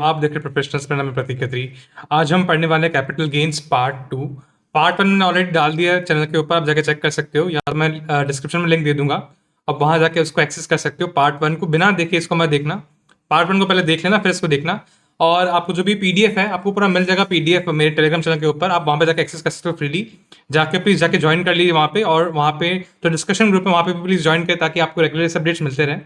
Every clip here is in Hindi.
आप देख रहे प्रोफेशनल्स। मेरा नाम है प्रतीक खत्री। आज हम पढ़ने वाले हैं कैपिटल गेन्स पार्ट 2। पार्ट 1 मैंने ऑलरेडी डाल दिया है चैनल के ऊपर, आप जाके चेक कर सकते हो, या मैं डिस्क्रिप्शन में लिंक दे दूंगा। अब वहां जाके उसको एक्सेस कर सकते हो। पार्ट 1 को बिना देखे इसको मत देखना, पार्ट 1 को पहले देख लेना फिर इसको देखना। और आपको जो भी पीडीएफ है आपको पूरा मिल जाएगा, पीडीएफ मेरे टेलीग्राम चैनल के ऊपर, आप वहाँ पे जाके एक्सेस कर सकते हो फ्रीली। जाके प्लीज जाके ज्वाइन कर लीजिए वहाँ पे, और वहाँ पे जो डिस्कशन ग्रुप है वहाँ पे भी प्लीज ज्वाइन करें ताकि आपको रेगुलर अपडेट्स मिलते रहें।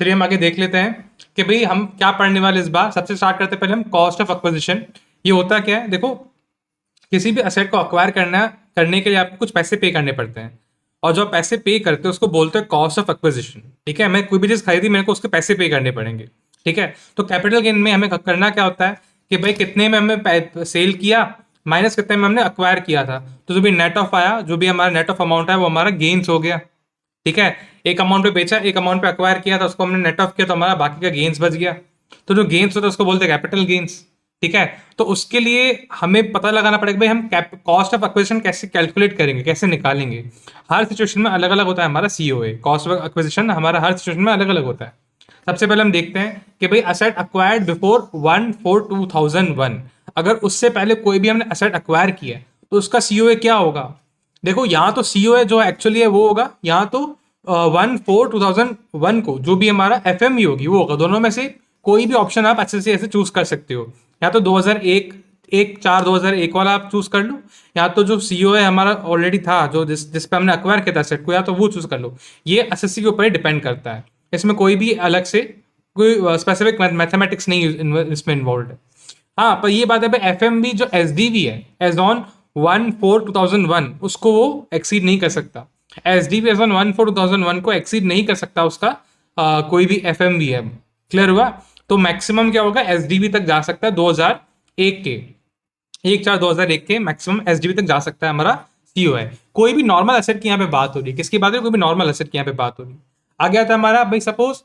चलिए हम आगे देख लेते हैं कि भाई हम क्या पढ़ने वाले इस बार। सबसे स्टार्ट करते हैं पहले हम कॉस्ट ऑफ एक्विजिशन। ये होता क्या है, देखो किसी भी असेट को अक्वायर करने के लिए आपको कुछ पैसे पे करने पड़ते हैं, और जो आप पैसे पे करते हैं उसको बोलते हैं कॉस्ट ऑफ एक्विजिशन। ठीक है, मैं कोई भी चीज़ खरीदी, मेरे को उसके पैसे पे करने पड़ेंगे। ठीक है, तो कैपिटल गेन में हमें करना क्या होता है कि भाई कितने में हमने सेल किया माइनस कितने में हमने अक्वायर किया था, तो जो भी नेट ऑफ आया, जो भी हमारा नेट ऑफ अमाउंट है वो हमारा गेन्स हो गया। ठीक है, एक अमाउंट पे बेचा, एक अमाउंट पे अक्वायर किया था, उसको हमने नेट ऑफ किया तो हमारा बाकी का गेन्स बच गया। तो जो गेन्स होता है उसको बोलते हैं कैपिटल गेन्स। ठीक है, तो उसके लिए हमें पता लगाना पड़ेगा भाई हम कॉस्ट ऑफ एक्विजिशन कैसे कैलकुलेट करेंगे, कैसे निकालेंगे। हर सिचुएशन में अलग अलग होता है हमारा सीओए, कॉस्ट ऑफ एक्विजिशन हमारा हर सिचुएशन में अलग अलग होता है। सबसे पहले हम देखते हैं कि भाई असेट अक्वायर्ड बिफोर 1/4/2001, अगर उससे पहले कोई भी हमने असेट अक्वायर किया है तो उसका सीओए क्या होगा। देखो यहाँ तो सीओए जो एक्चुअली है वो होगा, यहाँ तो 1/4/2001 को जो भी हमारा एफ होगी वो होगा। दोनों में से कोई भी ऑप्शन आप अच्छे से ऐसे चूज कर सकते हो, या तो 2001 1/4/2001 वाला आप चूज कर लो, या तो जो सीओए हमारा ऑलरेडी था जो जिस पे हमने अक्वायर किया था सेट को, या तो वो चूज कर लो। ये एसएससी के ऊपर डिपेंड करता है, इसमें कोई भी अलग से कोई स्पेसिफिक मैथमेटिक्स नहीं इसमें इन्वॉल्व है। हाँ, पर ये बात है एफ एम बी जो एस डी वी है एज ऑन 1/4/2001 उसको वो एक्सीड नहीं कर सकता। S D V as on 1/4/2001 को एक्सीड नहीं कर सकता उसका कोई भी एफ एम बी है। क्लियर हुआ? तो मैक्सिमम क्या होगा, एस डी वी तक जा सकता है 2001 के, 1/4/2001 के मैक्सिमम एस डी वी तक जा सकता है हमारा सीओ है। कोई भी नॉर्मल एसेट की यहाँ पे बात हो रही है, किसकी बात हो रही है, कोई भी नॉर्मल एसेट की यहाँ पे बात हो रही है। आगे आता है हमारा भाई सपोज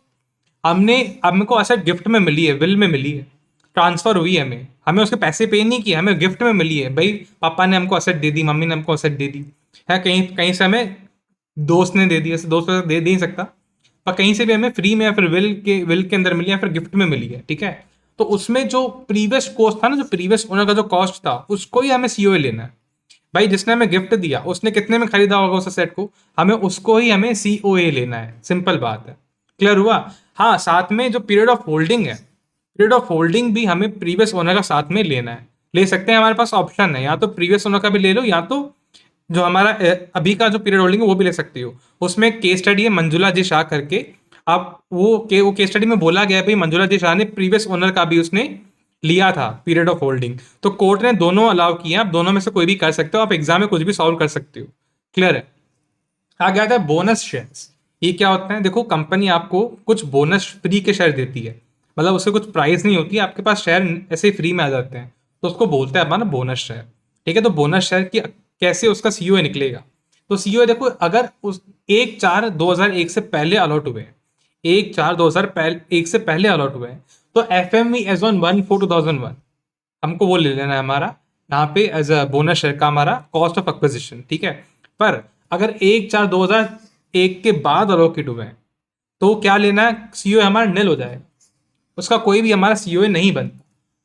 हमको एसेट गिफ्ट में मिली है, विल में मिली है, ट्रांसफर हुई है, हमें हमें उसके पैसे पे नहीं किए, हमें गिफ्ट में मिली है। भाई पापा ने हमको असेट दे दी, मम्मी ने हमको असेट दे दी है, कहीं कहीं से हमें दोस्त ने दे दी, ऐसे दोस्त दे नहीं सकता, पर कहीं से भी हमें फ्री में या फिर विल के अंदर मिली या फिर गिफ्ट में मिली है। ठीक है, तो उसमें जो प्रीवियस कॉस्ट था ना, जो प्रीवियस ओनर का जो कॉस्ट था उसको ही हमें सीओए लेना है। भाई जिसने हमें गिफ्ट दिया उसने कितने में खरीदा होगा उस सेट को, हमें उसको ही हमें सीओए लेना है। सिंपल बात है। क्लियर हुआ? हाँ, साथ में जो पीरियड ऑफ होल्डिंग है, पीरियड ऑफ होल्डिंग भी हमें प्रीवियस ओनर का साथ में लेना है। ले सकते हैं, हमारे पास ऑप्शन है, या तो प्रीवियस ओनर का भी ले लो, या तो जो हमारा अभी का जो पीरियड होल्डिंग है वो भी ले सकते हो। उसमें केस स्टडी है मंजुला जी शाह करके, आप वो केस स्टडी में बोला गया है भाई मंजुला जी शाह ने प्रीवियस ओनर का भी उसने लिया था पीरियड ऑफ होल्डिंग, तो कोर्ट ने दोनों अलाउ किए, आप दोनों में से कोई भी कर सकते हो, आप एग्जाम में कुछ भी सॉल्व कर सकते हो। क्लियर है? आगे आता है बोनस शेयर्स। ये क्या होता है, देखो कंपनी आपको कुछ बोनस फ्री के शेयर देती है, मतलब उससे कुछ प्राइस नहीं होती, आपके पास शेयर ऐसे ही फ्री में आ जाते हैं, तो उसको बोलते हैं अपना बोनस शेयर। ठीक है, तो बोनस शेयर की कैसे उसका सीओए निकलेगा, तो सीओए देखो अगर उस 1/4/2001 से पहले अलॉट हुए हैं, 1/4/2001 से पहले अलॉट हुए हैं, तो एफ एम एज ऑन 1/4/2001 हमको वो ले लेना है हमारा यहाँ पे एज अ बोनस शेयर का हमारा कॉस्ट ऑफ एक्विजिशन। ठीक है, पर अगर 1/4/2001 के बाद अलोकेट हुए हैं तो क्या लेना है, सीओए हमारा निल हो जाएगा, उसका कोई भी हमारा सीओए नहीं बनता,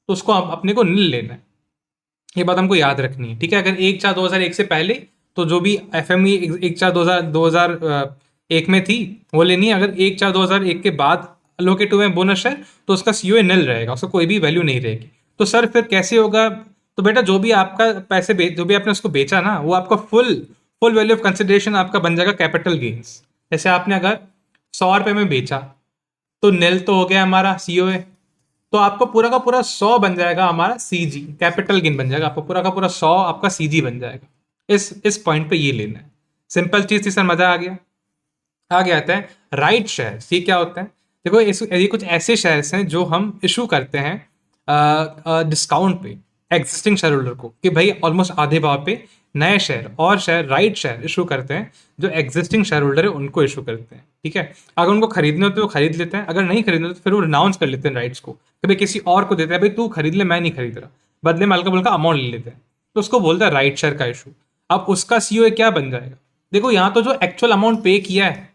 तो उसको अपने को निल लेना है। ये बात हमको याद रखनी है। ठीक है, अगर 1/4/2001 से पहले तो जो भी एफ एम 1/4/2001 में थी वो लेनी है, अगर 1/4/2001 के बाद अलोकेट हुए हैं बोनस शेयर तो उसका सीओए निल रहेगा, उसका कोई भी वैल्यू नहीं रहेगी। तो सर फिर कैसे होगा, तो बेटा जो भी आपका जो भी आपने उसको बेचा ना, वो आपका full full value of consideration आपका बन जाएगा कैपिटल गेन्स। जैसे आपने अगर 100 रुपये में बेचा तो निल तो हो गया हमारा सीओए, तो आपको पूरा का पूरा 100 बन जाएगा हमारा सीजी, कैपिटल गेन बन जाएगा, आपको पूरा का पूरा 100 आपका सीजी बन जाएगा। इस पॉइंट पे ये लेना है। सिंपल चीज थी सर, मजा आ गया। आगे आता है राइट शेयर्स। ये क्या होता है, देखो ये कुछ ऐसे शेयर्स हैं जो हम इशू करते हैं डिस्काउंट पे एग्जिस्टिंग शेयर होल्डर को, कि भाई ऑलमोस्ट आधे भाव पे नए शेयर और शेयर राइट शेयर इशू करते हैं, जो एग्जिस्टिंग शेयर होल्डर है उनको इशू करते हैं। ठीक है, अगर उनको खरीदने होते तो वो खरीद लेते हैं, अगर नहीं खरीदने होते तो फिर वो रिनाउंस कर लेते हैं राइट्स को, कि भाई किसी और को देते हैं, भाई तू खरीद ले मैं नहीं खरीद रहा, बदले में हल्का फुल्का अमाउंट ले लेते हैं, तो उसको बोलता है राइट शेयर का इशू। अब उसका सीओए क्या बन जाएगा, देखो यहाँ तो जो एक्चुअल अमाउंट पे किया है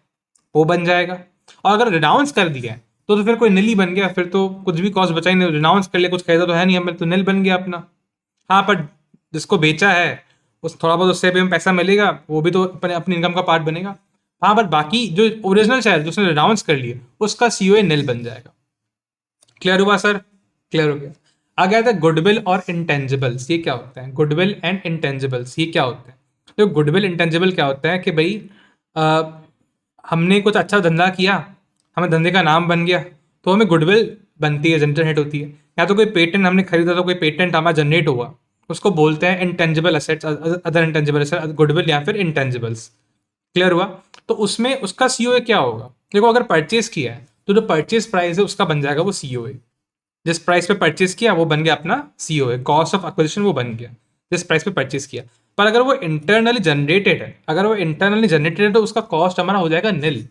वो बन जाएगा, और अगर रिनाउंस कर दिया है तो फिर कोई नील ही बन गया, फिर तो कुछ भी कॉस्ट बचा ही नहीं, रिनाउंस कर लिया, कुछ खरीदा तो है नहीं हमें, तो नील बन गया अपना। हाँ, पर जिसको बेचा है उस थोड़ा बहुत उससे भी हमें पैसा मिलेगा, वो भी तो अपने अपनी इनकम का पार्ट बनेगा। हाँ, बट बाकी जो ओरिजिनल शेयर जो उसने रिनाउंस कर लिए उसका सीओए नील बन जाएगा। क्लियर हुआ सर? क्लियर हो गया। आगे आता है गुडविल और इंटेंजिबल्स। ये क्या होता है? गुडविल एंड इंटेंजिबल्स ये क्या होता है? तो गुडविल इंटेंजिबल क्या होता है कि भाई अ, हमने कुछ अच्छा धंधा किया, हमें धंधे का नाम बन गया, तो हमें गुडविल बनती है, जनरेट होती है। या तो कोई पेटेंट हमने खरीदा, तो कोई पेटेंट हमारा जनरेट हुआ, उसको बोलते हैं intangible assets, other intangible assets, goodwill या फिर इंटेंजिबल्स। क्लियर हुआ? तो उसमें उसका सीओए क्या होगा? देखो, अगर परचेज किया है तो जो परचेज प्राइस है उसका बन जाएगा वो सीओए। जिस प्राइस पे परचेज किया वो बन गया अपना सीओए, कॉस्ट ऑफ एक्विजिशन वो बन गया जिस प्राइस पे परचेज किया। पर अगर वो इंटरनली जनरेटेड है, तो उसका कॉस्ट हमारा हो जाएगा नील।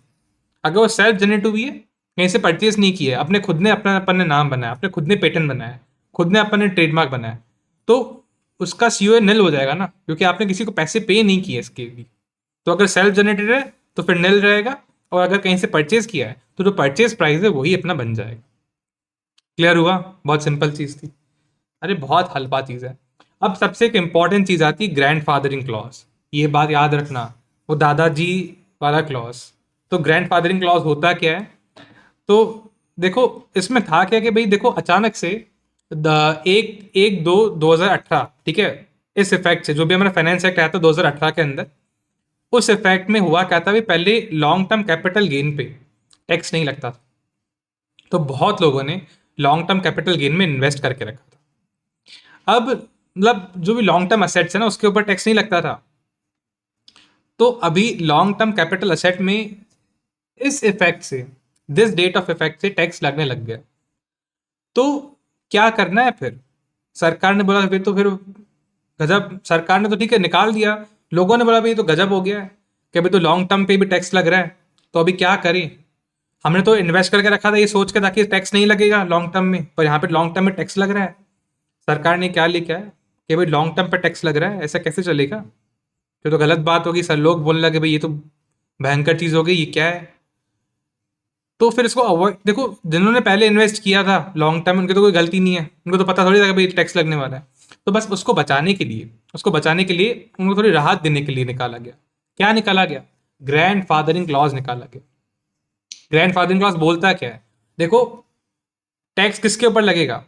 अगर वो सेल्फ जनरेट हुई है, कहीं से परचेज नहीं किया है, अपने खुद ने अपना अपन ने नाम बनाया, अपने खुद ने पेटेंट बनाया, खुद ने अपन ने ट्रेडमार्क बनाया, तो उसका सीओए नील हो जाएगा ना, क्योंकि आपने किसी को पैसे पे नहीं किए इसके भी। तो अगर सेल्फ जनरेटेड है तो फिर नील रहेगा, और अगर कहीं से परचेज किया है तो जो परचेज प्राइस है वही अपना बन जाएगा। क्लियर हुआ? बहुत सिंपल चीज थी। अरे बहुत हल्का चीज है। अब सबसे एक इंपॉर्टेंट चीज आती है ग्रैंड फादरिंग क्लॉज। ये बात याद रखना, वो दादाजी वाला क्लॉज। तो ग्रैंड फादरिंग क्लॉज होता क्या है? तो देखो, इसमें था क्या कि भाई देखो, अचानक से एक एक दो 2018, ठीक है, इस इफेक्ट से जो भी हमारा फाइनेंस एक्ट आया था 2018 के अंदर, उस इफेक्ट में हुआ क्या था भाई, पहले लॉन्ग टर्म कैपिटल गेन पे टैक्स नहीं लगता था। तो बहुत लोगों ने लॉन्ग टर्म कैपिटल गेन में इन्वेस्ट करके रखा था। अब मतलब जो भी लॉन्ग टर्म असेट्स है ना, उसके ऊपर टैक्स नहीं लगता था। तो अभी लॉन्ग टर्म कैपिटल असेट में इस इफेक्ट से, दिस डेट ऑफ इफेक्ट से टैक्स लगने लग गया। तो क्या करना है फिर? सरकार ने बोला फिर तो फिर गजब, सरकार ने तो ठीक है निकाल दिया, लोगों ने बोला भाई ये तो गजब हो गया है कि अभी तो लॉन्ग टर्म पे भी टैक्स लग रहा है, तो अभी क्या करें? हमने तो इन्वेस्ट करके रखा था ये सोच के ताकि टैक्स नहीं लगेगा लॉन्ग टर्म में, पर यहाँ पे लॉन्ग टर्म में टैक्स लग रहा है। सरकार ने क्या लिखा है कि भाई लॉन्ग टर्म पे टैक्स लग रहा है, ऐसा कैसे चलेगा? ये तो गलत बात होगी। सर लोग बोलने लगे भाई ये तो भयंकर चीज हो गई, ये क्या है? तो फिर इसको अवॉइड, देखो जिन्होंने पहले इन्वेस्ट किया था लॉन्ग टर्म, उनकी तो कोई गलती नहीं है, उनको तो पता थोड़ी था कि भाई टैक्स लगने वाला है। तो बस उसको बचाने के लिए उनको थोड़ी राहत देने के लिए निकाला गया। क्या निकाला गया? ग्रैंड फादरिंग क्लॉज निकाला गया। ग्रैंड फादरिंग क्लॉज बोलता क्या है? देखो, टैक्स किसके ऊपर लगेगा?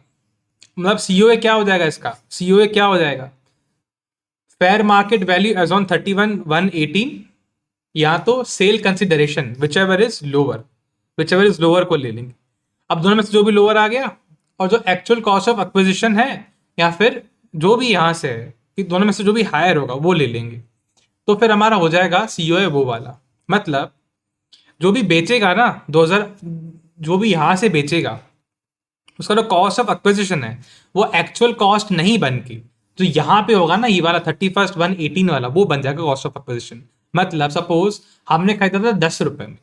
मतलब सीओए क्या हो जाएगा इसका? सीओए क्या हो जाएगा? Fair market value as on 31/1/18, या तो sale consideration whichever is lower को ले लेंगे। अब दोनों में से जो भी लोअर आ गया, और जो एक्चुअल कॉस्ट ऑफ एक्विजिशन है, या फिर जो भी यहां से है, कि दोनों में से जो भी हायर होगा वो ले लेंगे। तो फिर हमारा हो जाएगा सीओए वो वाला। मतलब जो भी बेचेगा ना 2000, जो भी यहां से बेचेगा, उसका जो कॉस्ट ऑफ एक्विजिशन है वो एक्चुअल कॉस्ट नहीं बन के, जो यहाँ पे होगा ना ये वाला 31/1/18 वाला, वो बन जाएगा कॉस्ट ऑफ एक्विजिशन। मतलब सपोज हमने खरीदा था 10 रुपए में,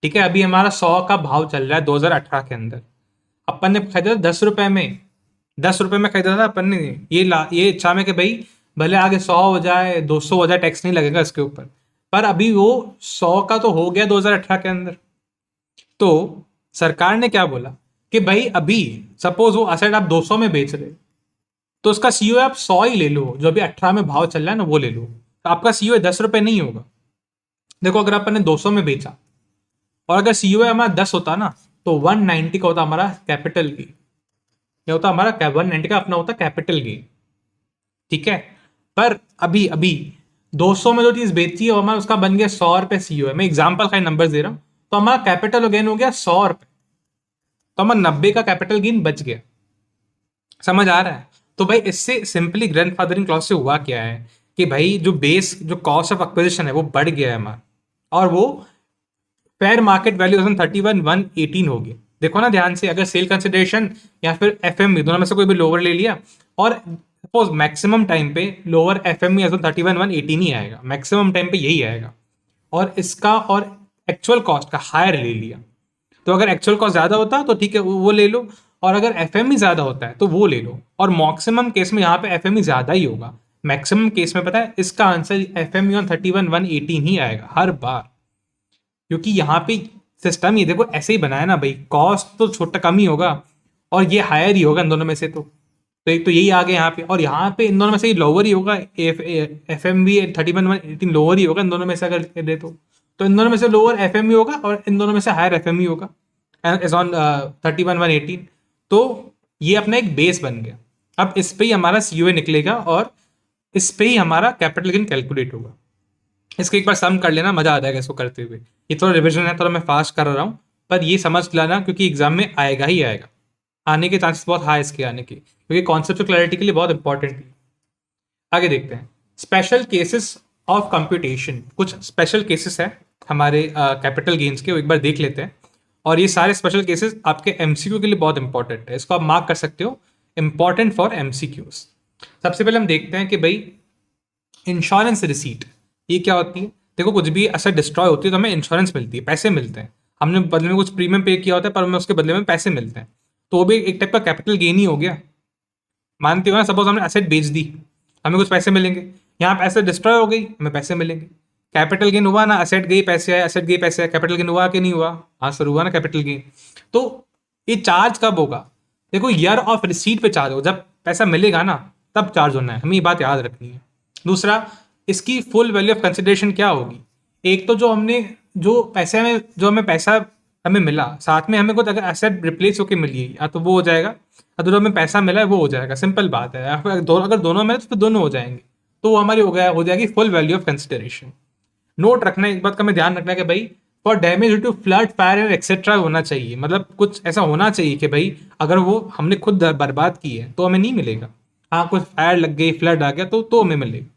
ठीक है, अभी हमारा 100 का भाव चल रहा है 2018 के अंदर, अपन ने खरीदा था 10 रुपए में, 10 रुपए में खरीदा था अपन ने। ये इच्छा में कि भाई भले आगे 100 हो जाए 200 हो जाए, टैक्स नहीं लगेगा इसके ऊपर। पर अभी वो 100 का तो हो गया 2018 के अंदर। तो सरकार ने क्या बोला कि भाई अभी सपोज वो असेट आप 200 में बेच रहे, तो उसका सीओ आप 100 ही ले लो, जो अभी 18 में भाव चल रहा है ना वो ले लो, तो आपका सीओ 10 रुपए नहीं होगा। देखो, अगर अपन ने 200 में बेचा और अगर सीओ हमारा 10 होता ना, तो 190 का होता हमारा कैपिटल गेन। क्या होता हमारा? 190 का अपना होता कैपिटल गेन, ठीक है। पर अभी अभी 200 में जो चीज बेची है वो हमारा उसका बन गया 100 रुपए सीओ है। मैं एग्जाम्पल का नंबर दे रहा हूं, तो हमारा कैपिटल गेन हो गया 100 रुपए, तो हमारा 90 का कैपिटल गेन बच गया। समझ आ रहा है? तो भाई इससे सिंपली ग्रैंडफादरिंग क्लॉज से हुआ क्या है कि भाई जो बेस, जो कॉस्ट ऑफ एक्विजिशन है वो बढ़ गया है हमारा, और वो फेयर मार्केट वैल्यू 31/1/18 होगी। देखो ना ध्यान से, अगर सेल कंसिडरेशन या फिर एफ दोनों में से कोई भी लोअर ले लिया, और सपोज मैक्सिमम टाइम पे लोअर एफ एम 31/1/18 ही आएगा, मैक्सिमम टाइम पे यही आएगा, और इसका और एक्चुअल कॉस्ट का हायर ले लिया, तो अगर एक्चुअल कॉस्ट ज्यादा होता है तो ठीक है वो ले लो, और अगर एफ ज्यादा होता है तो वो ले लो। और मैक्सिमम केस में यहाँ पे एफ ज्यादा ही होगा। मैक्सिमम केस में पता है इसका आंसर एफ एम 31/1/18 ही आएगा हर बार, क्योंकि यहाँ पे सिस्टम ही देखो ऐसे ही बनाया ना भाई, कॉस्ट तो छोटा कम ही होगा और ये हायर ही होगा इन दोनों में से। तो एक तो यही आ गया यहाँ पे, और यहाँ पे इन दोनों में से ही लोअर ही होगा। एफ एम बी 31,118 लोअर ही होगा इन दोनों में से अगर दे तो इन दोनों में से लोअर एफ एम ई होगा और इन दोनों में से हायर एफ एम ई होगा एज ऑन 31,118। तो ये अपना एक बेस बन गया। अब इस पे ही हमारा सी निकलेगा और इस पे ही हमारा कैपिटल गेन कैलकुलेट होगा। इसको एक बार सम कर लेना, मजा आ जाएगा इसको करते हुए। ये थोड़ा रिविजन है, थोड़ा मैं फास्ट कर रहा हूँ, पर ये समझ लेना क्योंकि एग्जाम में आएगा ही आएगा, आने के चांसेस बहुत हाई इसके आने के, क्योंकि कॉन्सेप्ट क्लैरिटी के लिए बहुत इंपॉर्टेंट है। आगे देखते हैं स्पेशल केसेस ऑफ कंप्यूटेशन। कुछ स्पेशल केसेस है हमारे कैपिटल गेन्स के, वो एक बार देख लेते हैं। और ये सारे स्पेशल केसेस आपके एमसीक्यू के लिए बहुत इंपॉर्टेंट है, इसको आप मार्क कर सकते हो, इंपॉर्टेंट फॉर एमसीक्यूज। सबसे पहले हम देखते हैं कि भाई इंश्योरेंस रिसीट ये क्या होती है। देखो कुछ भी एसेट डिस्ट्रॉय होती है तो हमें इंश्योरेंस मिलती है, पैसे मिलते हैं। हमने बदले में कुछ प्रीमियम पे किया होता है पर हमें उसके बदले में पैसे मिलते हैं, तो वो भी एक टाइप का कैपिटल गेन ही हो गया। मानते हो ना, सपोज हमने एसेट बेच दी, हमें कुछ पैसे मिलेंगे। यहाँ पे एसेट डिस्ट्रॉय हो गई, हमें पैसे मिलेंगे। कैपिटल गेन हुआ ना, एसेट गई पैसे आए, एसेट गई पैसे आए, कैपिटल गेन हुआ कि नहीं हुआ? हाँ सर हुआ ना कैपिटल गेन। तो ये चार्ज कब होगा? देखो ईयर ऑफ रिसीट पे चार्ज होगा, जब पैसा मिलेगा ना तब चार्ज होना है, हमें ये बात याद रखनी है। दूसरा, इसकी फुल वैल्यू ऑफ कंसिडरेशन क्या होगी? एक तो जो पैसे में जो हमें पैसा हमें मिला, साथ में हमें कुछ अगर एसेट रिप्लेस होकर मिली या तो वो हो जाएगा, या तो जो हमें पैसा मिला है वो हो जाएगा। सिंपल बात है, अगर दोनों मिले तो फिर दोनों हो जाएंगे, तो वो हमारी हो जाएगी full value of consideration. Note रखना है, एक बात का मैं ध्यान रखना है कि भाई for damage due to flood fire and etcetera होना चाहिए, मतलब कुछ ऐसा होना चाहिए कि भाई अगर वो हमने खुद बर्बाद की है तो हमें नहीं मिलेगा। हाँ कुछ फायर लग गई, फ्लड आ गया तो हमें मिलेगा।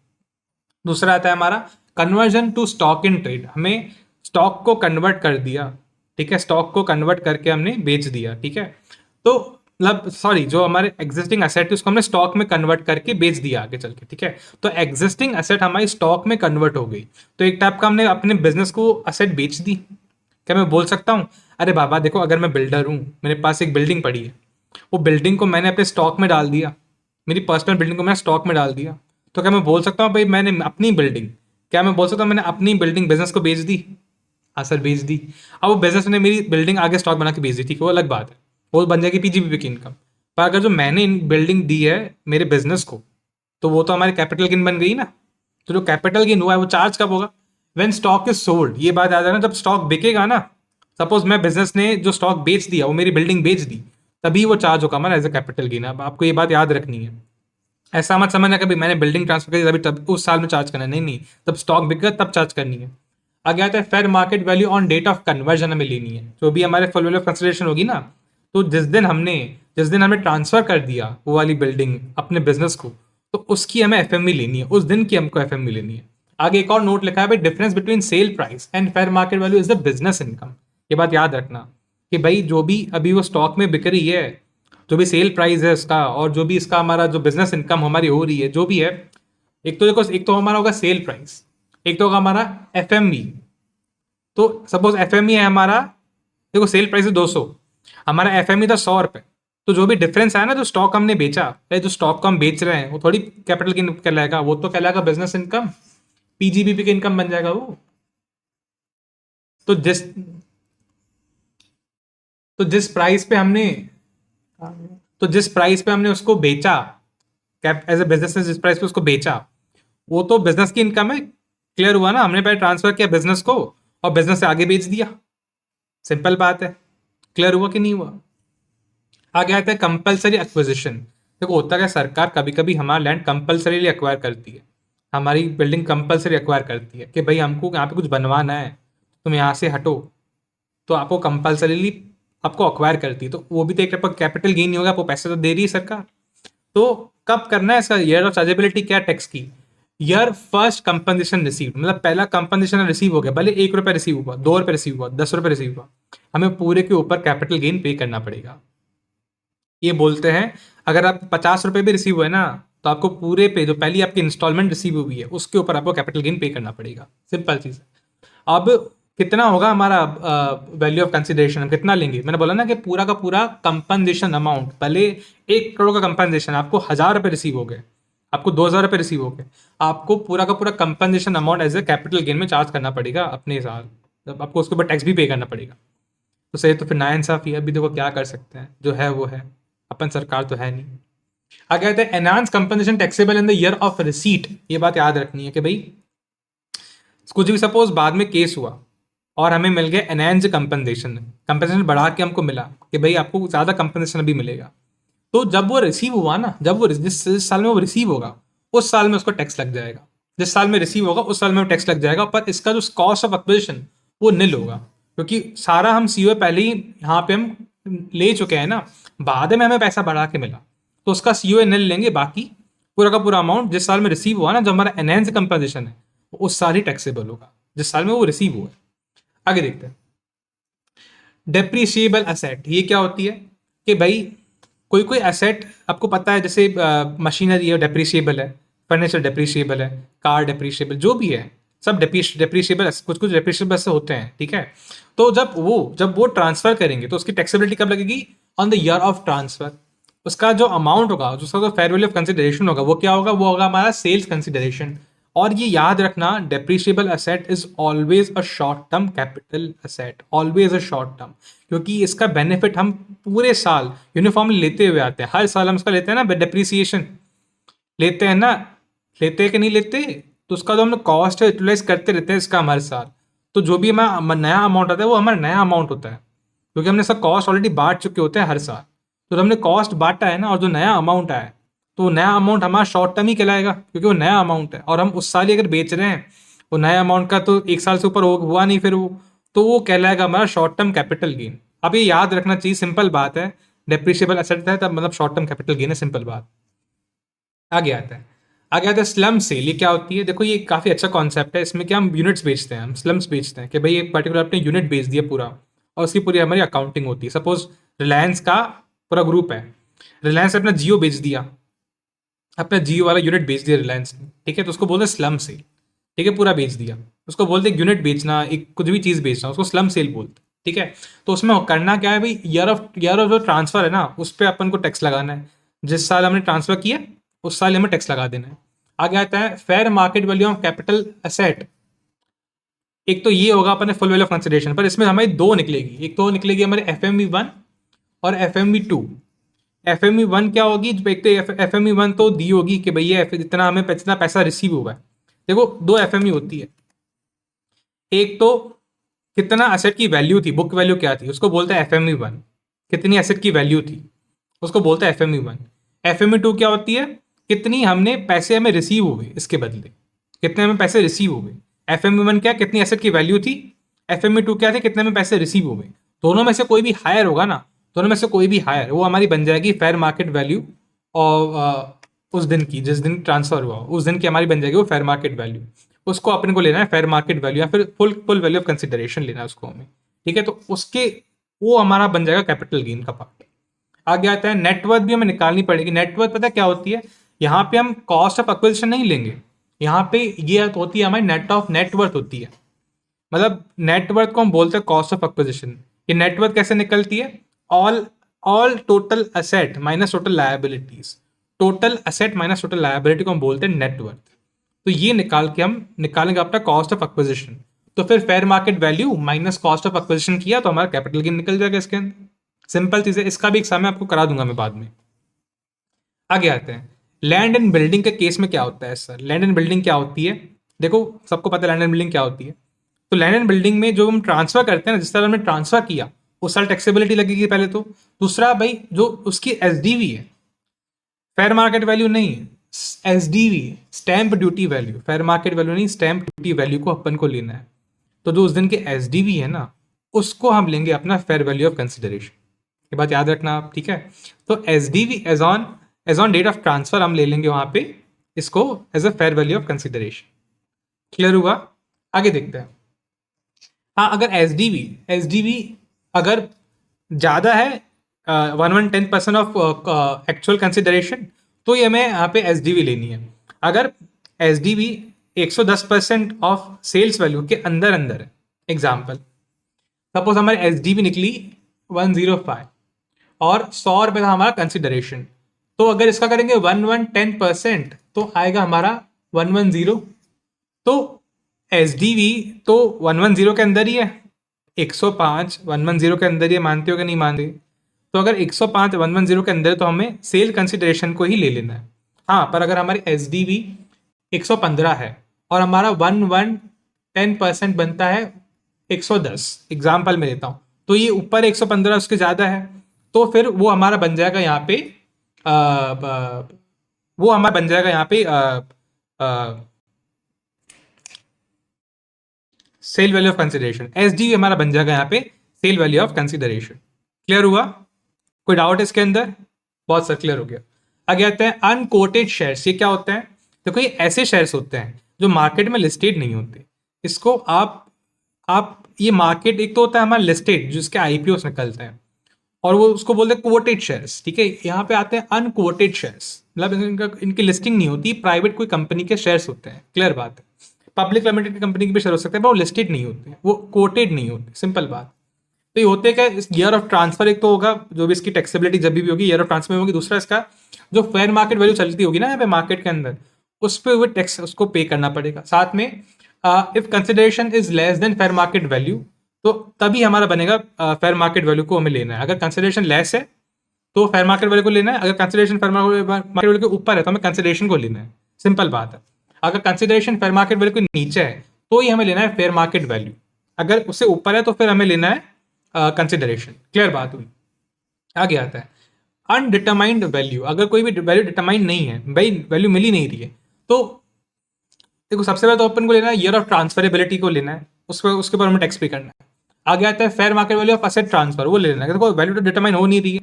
दूसरा आता है हमारा conversion to stock in trade. हमें स्टॉक को कन्वर्ट कर दिया, ठीक है, स्टॉक को कन्वर्ट करके हमने बेच दिया, ठीक है। तो मतलब सॉरी, जो हमारे एग्जिस्टिंग एसेट है उसको हमने स्टॉक में कन्वर्ट करके बेच दिया आगे चल के, ठीक है। तो एग्जिस्टिंग एसेट हमारी स्टॉक में कन्वर्ट हो गई, तो एक टाइप का हमने अपने बिजनेस को एसेट बेच दी। क्या मैं बोल सकता हूँ अरे बाबा देखो, अगर मैं बिल्डर हूँ, मेरे पास एक बिल्डिंग पड़ी है, वो बिल्डिंग को मैंने अपने स्टॉक में डाल दिया, मेरी पर्सनल बिल्डिंग को मैंने स्टॉक में डाल दिया, तो क्या मैं बोल सकता हूँ भाई मैंने अपनी बिल्डिंग, क्या मैं बोल सकता हूँ मैंने अपनी बिल्डिंग बिजनेस को बेच दी? हाँ सर बेच दी। अब वो बिजनेस ने मेरी बिल्डिंग आगे स्टॉक बना के बेच दी, ठीक है, वो अलग बात है, वो बन जाएगी पीजीबीपी की इनकम। पर अगर जो मैंने बिल्डिंग दी है मेरे बिजनेस को, तो वो तो हमारी कैपिटल गेन बन गई ना। तो जो कैपिटल गेन हुआ है वो चार्ज कब होगा? When stock is sold. ये बात याद है ना, जब स्टॉक बिकेगा ना, सपोज मैं बिजनेस ने जो स्टॉक बेच दिया, वो मेरी बिल्डिंग बेच दी, तभी वो चार्ज होगा हमारा एज अ कैपिटल गेन। अब आपको ये बात याद रखनी है, ऐसा मत समझना कभी मैंने बिल्डिंग ट्रांसफर करी तभी तब उस साल में चार्ज करना है, नहीं नहीं, तब स्टॉक बिक गया तब चार्ज करनी है। आगे आता है fair market value on date of conversion, हमें लेनी है जो भी हमारे फुल वैल्यू ऑफ कंसिडरेशन होगी ना। तो जिस दिन हमने ट्रांसफर कर दिया वो वाली बिल्डिंग अपने बिजनेस को, तो उसकी हमें एफ लेनी है, उस दिन की हमको एफ लेनी है। आगे एक और नोट लिखा है भाई, difference between sale price and fair market value is the business income. ये बात याद रखना कि भाई जो भी अभी वो स्टॉक में बिक रही है, जो भी सेल प्राइस है इसका, और जो भी इसका हमारा जो बिजनेस इनकम हमारी हो रही है जो भी है, एक तो देखो, एक तो हमारा होगा सेल प्राइस, एक तो होगा हमारा एफ। तो सपोज एफ है हमारा, देखो सेल प्राइस है 200, हमारा एफ था 100 रुपये, तो जो भी डिफरेंस आया ना, जो स्टॉक हमने बेचा या जो स्टॉक को हम बेच रहे हैं, वो थोड़ी कैपिटल की कहलाएगा, वो तो कहलाएगा बिजनेस इनकम, पीजीबीपी का इनकम बन जाएगा वो। तो जिस प्राइस पे हमने उसको बेचा, कैप एज ए बिजनेस ने जिस प्राइस पे उसको बेचा, वो तो बिजनेस की इनकम है। क्लियर हुआ ना, हमने पहले ट्रांसफर किया बिजनेस को और बिजनेस से आगे बेच दिया, सिंपल बात है। क्लियर हुआ कि नहीं हुआ? आगे आता है कंपलसरी एक्विजिशन। देखो होता है सरकार कभी कभी हमारा लैंड कंपलसरीली एक्वायर करती है, हमारी बिल्डिंग कंपलसरी एक्वायर करती है कि भाई हमको यहाँ पे कुछ बनवाना है, तुम यहाँ से हटो, तो आपको कंपलसरीली आपको अक्वायर करती है, तो वो भी तो एक टाइप का कैपिटल गेन ही होगा, आपको पैसे तो दे रही है सरकार। तो कब करना है इसका ईयर ऑफ चार्जेबिलिटी क्या टैक्स की? ईयर फर्स्ट कंपनसेशन रिसीव, मतलब पहला कंपनसेशन रिसीव हो गया, भले 1 रुपये रिसीव हुआ, 2 रुपये रिसीव हुआ, 10 रुपये रिसीव हुआ, हमें पूरे के ऊपर कैपिटल गेन पे करना पड़ेगा। ये बोलते हैं अगर आप 50 रुपये भी रिसीव हुए ना, तो आपको पूरे पे जो पहली आपकी इंस्टॉलमेंट रिसीव हुई है उसके ऊपर आपको कैपिटल गेन पे करना पड़ेगा, सिंपल चीज़ है। अब कितना होगा हमारा वैल्यू ऑफ कंसिडरेशन, हम कितना लेंगे? मैंने बोला ना कि पूरा का पूरा कंपनसेशन अमाउंट, पहले 1 करोड़ का कंपनसेशन, आपको 1000 रुपये रिसीव हो गए, आपको 2000 रुपये रिसीव हो गए, आपको पूरा का पूरा compensation amount as a capital gain में चार्ज करना पड़ेगा अपने साथ, आपको उसके ऊपर टैक्स भी पे करना पड़ेगा। तो सही, तो फिर नाइंसाफी है। अभी देखो क्या कर सकते हैं, जो है वो है, अपन सरकार तो है नहीं। आगे कहते हैं enhance compensation taxable in the year of receipt. ये बात याद रखनी है कि भाई कुछ भी सपोज बाद में केस हुआ और हमें मिल गया एनहांस कंपनसेशन, कंपनसेशन बढ़ा के हमको मिला कि भाई आपको ज़्यादा कंपनसेशन अभी मिलेगा, तो जब वो रिसीव हुआ ना, जब वो जिस साल में वो रिसीव होगा उस साल में उसको टैक्स लग जाएगा, जिस साल में रिसीव होगा उस साल में वो टैक्स लग जाएगा, पर इसका जो कॉस्ट ऑफ एक्विजिशन वो निल होगा, क्योंकि सारा हम सीओ पहले ही यहाँ पे हम ले चुके हैं ना, बाद में हमें पैसा बढ़ा के मिला, तो उसका सीओ निल लेंगे, बाकी पूरा का पूरा अमाउंट जिस साल में रिसीव हुआ ना, जो हमारा एनहेंस कंपनसेशन है, वो उस साल ही टैक्सेबल होगा जिस साल में वो रिसीव हुआ है। आगे देखते हैं डेप्रिशिएबल एसेट। ये क्या होती है कि भाई कोई कोई एसेट आपको पता है, जैसे मशीनरी है डेप्रिशिएबल है, फर्नीचर डेप्रिशिएबल है, कार डेप्रिशिएबल, जो भी है सब डेप्रिशिएबल, कुछ कुछ डेप्रिशिएबल ऐसे होते हैं, ठीक है। तो जब वो ट्रांसफर करेंगे तो उसकी टैक्सेबिलिटी कब लगेगी? On the year of transfer. उसका जो अमाउंट होगा, उसका जो फेयर वैल्यू ऑफ कंसिडरेशन होगा, वो क्या होगा? वो होगा हमारा सेल्स कंसिडरेशन। और ये याद रखना, depreciable asset is always a short term capital asset, always a short term, क्योंकि इसका बेनिफिट हम पूरे साल यूनिफॉर्मली लेते हुए आते हैं। हर साल हम इसका लेते हैं ना, डेप्रिसिएशन लेते हैं ना, लेते हैं कि नहीं लेते? तो उसका जो हम कॉस्ट है यूटिलाइज करते रहते हैं इसका हम हर साल। तो जो भी हमारा नया अमाउंट आता है वो हमारा नया अमाउंट होता है, क्योंकि हमने इसका कॉस्ट ऑलरेडी बांट चुके होते हैं हर साल। तो हमने कॉस्ट बांटा है ना, और जो नया अमाउंट आया है, तो वो नया अमाउंट हमारा शॉर्ट टर्म ही कहलाएगा, क्योंकि वो नया अमाउंट है और हम उस साल ही अगर बेच रहे हैं, वो नया अमाउंट का तो एक साल से ऊपर हुआ नहीं फिर वो, तो वो कहलाएगा हमारा शॉर्ट टर्म कैपिटल गेन। अब ये याद रखना चाहिए, सिंपल बात है, डेप्रिशिएबल एसेट है तब मतलब शॉर्ट टर्म कैपिटल गेन है, सिंपल बात। आगे आता है स्लम सेल। ये क्या होती है? देखो ये काफ़ी अच्छा कॉन्सेप्ट है, इसमें क्या हम यूनिट्स बेचते हैं, हम स्लम्स बेचते हैं कि भाई एक पर्टिकुलर आपने यूनिट बेच दिया पूरा, और उसकी पूरी हमारी अकाउंटिंग होती है। सपोज रिलायंस का पूरा ग्रुप है, रिलायंस ने अपना जियो बेच दिया, अपना जियो वाला यूनिट बेच दिया रिलायंस ने, ठीक है, तो उसको बोलते हैं स्लम सेल, ठीक है, पूरा बेच दिया। उसको बोलते हैं यूनिट बेचना, एक कुछ भी चीज़ बेचना, उसको स्लम सेल बोलते हैं, ठीक है। तो उसमें करना क्या है भाई, ईयर ऑफ जो ट्रांसफर है ना, उस पर अपन को टैक्स लगाना है। जिस साल हमने ट्रांसफर किया उस साल हमें टैक्स लगा देना है। आगे आता है fair market value of capital asset. एक तो ये होगा अपने फुल वैल्यू ऑफ कंसिडरेशन, पर इसमें हमारी दो निकलेगी, एक तो निकलेगी हमारे FME 1 और FME 2। FME 1 क्या होगी? एक तो FME 1 तो दी होगी कि भैया इतना हमें इतना पैसा रिसीव हुआ है। देखो दो FME होती है, एक तो कितना एसेट की वैल्यू थी, बुक वैल्यू क्या थी, उसको बोलते हैं FME 1। कितनी एसेट की वैल्यू थी, उसको बोलते हैं FME 1। FME 2 क्या होती है? कितनी हमने पैसे हमें रिसीव हुए इसके बदले, कितने हमें पैसे रिसीव हुए। FME 1 क्या, कितनी एसेट की वैल्यू थी, FME 2 क्या थे, कितने में पैसे रिसीव हुए। दोनों में से कोई भी हायर होगा ना, दोनों में से कोई भी हायर, वो हमारी बन जाएगी फेयर मार्केट वैल्यू, और उस दिन की, जिस दिन ट्रांसफर हुआ उस दिन की हमारी बन जाएगी वो फेयर मार्केट वैल्यू। उसको अपने को लेना है फेयर मार्केट वैल्यू, या फिर फुल वैल्यू ऑफ कंसिडरेशन लेना है उसको हमें, ठीक है। तो उसके वो हमारा बन जाएगा कैपिटल गेन का पार्ट। आगे आता है नेटवर्थ भी हमें निकालनी पड़ेगी। नेटवर्थ पता क्या होती है? यहाँ पे हम कॉस्ट ऑफ एक्विजिशन नहीं लेंगे, यहाँ पे ये होती है हमारी नेट ऑफ नेटवर्थ होती है। मतलब नेटवर्थ को हम बोलते हैं कॉस्ट ऑफ एक्विजिशन। ये नेटवर्थ कैसे निकलती है? All all total asset minus total liabilities, total asset minus total liability को हम बोलते हैं नेटवर्थ। तो ये निकाल के हम निकालेंगे अपना कॉस्ट ऑफ एक्विजिशन, तो फिर fair market value minus cost of acquisition किया तो हमारा कैपिटल गेन निकल जाएगा इसके अंदर। सिंपल चीज़ है, इसका भी एग्जाम में आपको करा दूंगा मैं बाद में। आगे आते हैं लैंड एंड बिल्डिंग के केस में क्या होता है सर। लैंड एंड बिल्डिंग क्या होती है? देखो सबको पता है लैंड एंड बिल्डिंग क्या होती है। तो लैंड एंड बिल्डिंग में जो हम ट्रांसफर करते हैं ना, जिस साल हमने ट्रांसफर किया उस साल टैक्सेबिलिटी लगेगी पहले तो। दूसरा भाई जो उसकी SDV है, फेयर मार्केट वैल्यू नहीं है, SDV stamp duty value, fair market value नहीं, स्टैंप ड्यूटी वैल्यू को अपन को लेना है। तो जो उस दिन के SDV है ना, उसको हम लेंगे अपना फेयर वैल्यू ऑफ कंसिडरेशन। ये बात याद रखना आप, ठीक है। तो SDV as on date of transfer हम ले लेंगे वहां पे इसको as a fair value of consideration. Clear हुआ? आगे देखते हैं। हाँ, अगर एसडीवी अगर ज़्यादा है 110% ऑफ एक्चुअल कंसिडरेशन, तो ये हमें यहाँ पे SDV लेनी है। अगर SDV 110% ऑफ सेल्स वैल्यू के अंदर अंदर है, एग्जाम्पल सपोज हमारी SDV निकली 105 और 100 रुपये था हमारा कंसिडरेशन, तो अगर इसका करेंगे 110% तो आएगा हमारा 110। तो SDV तो 110 के अंदर ही है, 105 110 के अंदर ये मानते हो कि नहीं मानते? तो अगर 105 110 के अंदर है, तो हमें सेल कंसिडरेशन को ही ले लेना है। हाँ, पर अगर हमारी एस डी बी 115 है और हमारा 10% बनता है 110, एग्जाम्पल में देता हूँ, तो ये ऊपर 115 उसके ज़्यादा है, तो फिर वो हमारा बन जाएगा यहाँ पे वो हमारा बन जाएगा यहाँ पे sale value of consideration. S D हमारा बन जाएगा यहाँ पे sale value of consideration. Clear हुआ? कोई डाउट इसके अंदर? बहुत सर क्लियर हो गया। आगे आते हैं अनकोटेड शेयर्स। ये क्या होते हैं? देखो, ये ऐसे शेयर्स होते हैं जो मार्केट में लिस्टेड नहीं होते। इसको आप ये मार्केट, एक तो होता है हमारा लिस्टेड जिसके आईपीओ निकलते हैं, और वो उसको बोलते हैं कोटेड शेयर्स। ठीक है, यहाँ पे आते हैं अनकोटेड शेयर्स, मतलब इनकी लिस्टिंग नहीं होती, प्राइवेट कोई कंपनी के शेयर्स होते हैं। क्लियर बात है? पब्लिक लिमिटेड की कंपनी के भी शेयर हो सकते हैं, पर वो लिस्टेड नहीं होते, वो कोटेड नहीं होते। सिंपल बात। तो ये होते क्या, इस ईयर ऑफ ट्रांसफर एक तो होगा, जो भी इसकी टैक्सेबिलिटी जब भी होगी ईयर ऑफ ट्रांसफर में होगी। दूसरा, इसका जो फेयर मार्केट वैल्यू चलती होगी ना यहाँ पे मार्केट के अंदर, उस पर वो टैक्स उसको पे करना पड़ेगा। साथ में if consideration is less than fair market value, तो तभी हमारा बनेगा फेयर मार्केट वैल्यू को हमें लेना है। अगर कंसिडरेशन लेस है तो फेयर मार्केट वैल्यू को लेना है, अगर कंसिडरेशन फेयर मार्केट वैल्यू के ऊपर है तो हमें कंसिडरेशन को लेना है। सिंपल बात है। अगर कंसिडरेशन फेयर मार्केट वैल्यू के नीचे है तो ही हमें लेना है फेयर मार्केट वैल्यू, अगर उससे ऊपर है तो फिर हमें लेना है कंसिडरेशन। क्लियर बात हुई? आगे आता है अनडिटरमाइंड वैल्यू। अगर कोई भी वैल्यू डिटरमाइंड नहीं है, भाई वैल्यू मिल ही नहीं रही है, तो देखो सबसे पहले तो अपन को लेना है ईयर ऑफ ट्रांसफरेबिलिटी को लेना है, उसके ऊपर हमें टैक्स पे करना है। आगे आता है fair market value of asset transfer, वो ले लेना है। देखो वैल्यू तो डिटरमाइन हो नहीं रही है,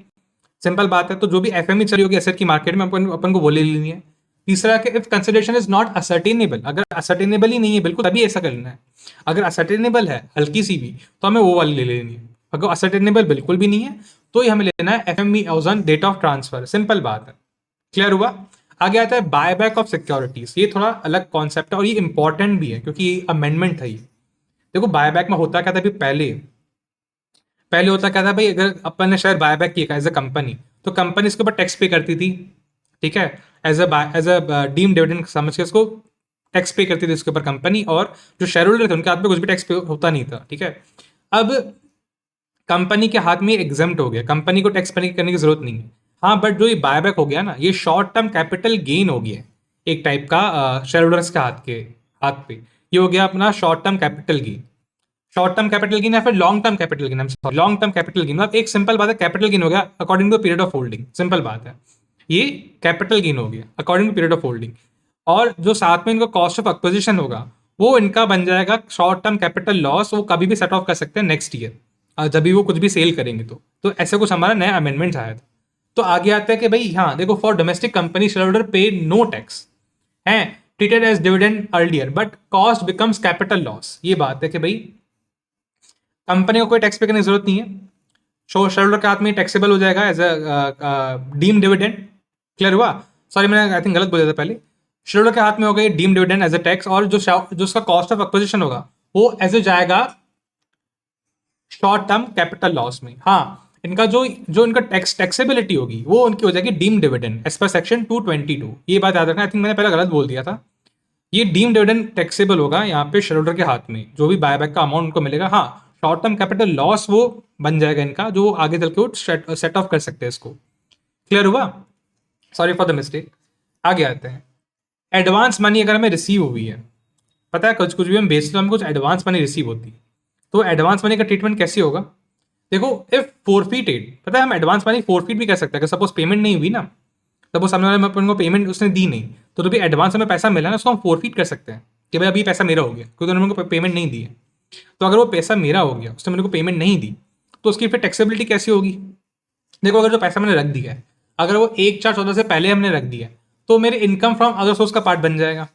सिंपल बात है, तो जो भी एफएमई चल रही होगी एसेट की मार्केट में अपन को वो ले लेनी है। तीसरा कि if consideration is not ascertainable, अगर असर्टेनेबल ही नहीं है बिल्कुल, तभी ऐसा करना है। अगर असर्टेनेबल है हल्की सी भी तो हमें वो वाली ले लेनी है। अगर असर्टेनेबल बिल्कुल भी नहीं है तो ही हमें लेना है FMV on date of transfer. Simple बात है। क्लियर हुआ? आगे आता है बायबैक ऑफ सिक्योरिटीज। ये थोड़ा अलग कॉन्सेप्ट है और ये इंपॉर्टेंट भी है क्योंकि ये अमेंडमेंट है ये। देखो बायबैक में होता क्या था, अभी पहले पहले होता क्या था भाई, अगर अपन ने शेयर बायबैक किया एज अ कंपनी, तो कंपनी इसके ऊपर टैक्स पे करती थी। ठीक है, एज अ डीम डिविडेंड समझ के इसको टैक्स पे करती थी इसके ऊपर कंपनी, और जो शेयर होल्डर थे उनके हाथ में कुछ भी टैक्स पे होता नहीं था। ठीक है, अब कंपनी के हाथ में एग्जेम्प्ट हो गया, कंपनी को टैक्स पे करने की जरूरत नहीं है। हाँ, बट जो ये बायबैक हो गया ना, ये शॉर्ट टर्म कैपिटल गेन हो गया, एक टाइप का शेयर होल्डर्स के हाथ पे ये हो गया अपना short term capital gain. Short term capital gain या फिर long term capital gain, long term capital gain, मतलब एक सिंपल बात है, कैपिटल गेन हो गया according to period of holding. Simple बात है, ये कैपिटल गेन हो गया according to period of holding. और जो साथ में इनका कॉस्ट ऑफ एक्विजिशन होगा वो इनका बन जाएगा शॉर्ट टर्म कैपिटल लॉस, वो कभी भी सेट ऑफ कर सकते हैं नेक्स्ट ईयर जब भी वो कुछ भी सेल करेंगे। तो ऐसे कुछ हमारा नया अमेंडमेंट आया था। तो आगे आता है कि भाई हाँ देखो, for domestic company share holder पे नो टैक्स है, treated as dividend earlier but cost becomes capital loss. ये बात है कि भाई कंपनी को कोई टैक्स पे करने की जरूरत नहीं है, शेयर होल्डर के हाथ में टैक्सेबल हो जाएगा as a deem dividend. Clear हुआ? सॉरी, मैंने आई थिंक गलत बोला था पहले। शेयर होल्डर के हाथ में हो गई deem dividend as a tax, और जो उसका कॉस्ट ऑफ एक्विजिशन होगा वो एज ए जाएगा शॉर्ट टर्म कैपिटल लॉस में। हाँ, इनका जो इनका टैक्सेबिलिटी होगी वो उनकी हो जाएगी deem dividend as per section 222। ये बात याद रखना, आई थिंक मैंने पहले गलत बोल दिया था। ये डीम डिविडेंड टैक्सेबल होगा यहाँ पे शेयर होल्डर के हाथ में, जो भी बायबैक का अमाउंट उनको मिलेगा। हाँ, शॉर्ट टर्म कैपिटल लॉस वो बन जाएगा इनका, जो आगे चल के सेट ऑफ कर सकते हैं इसको। क्लियर हुआ? Sorry for the mistake. आगे आते हैं एडवांस मनी अगर हमें रिसीव हुई है, पता है कुछ भी हम बेचते तो हमें कुछ एडवांस मनी रिसीव होती है, तो एडवांस मनी का ट्रीटमेंट कैसे होगा? देखो, इफ फोरफीटेड, पता है हम एडवांस मनी फोरफीट भी कर सकते हैं। सपोज पेमेंट नहीं हुई ना, सपोज सामने वाले में अपन को पेमेंट उसने दी नहीं, तो भी एडवांस हमें पैसा मिला ना, उसको हम फोरफीट कर सकते हैं कि भाई अभी पैसा मेरा हो गया, क्योंकि उन्होंने को पेमेंट नहीं दी है। तो अगर वो पैसा मेरा हो गया, उसने मेरे को पेमेंट नहीं दी, तो उसकी फिर टैक्सेबिलिटी कैसी होगी? देखो, अगर जो पैसा मैंने रख दिया है, अगर वो 1/4/14 से पहले हमने रख दिया है, तो मेरे इनकम फ्रॉम अदर सोर्स का पार्ट बन जाएगा।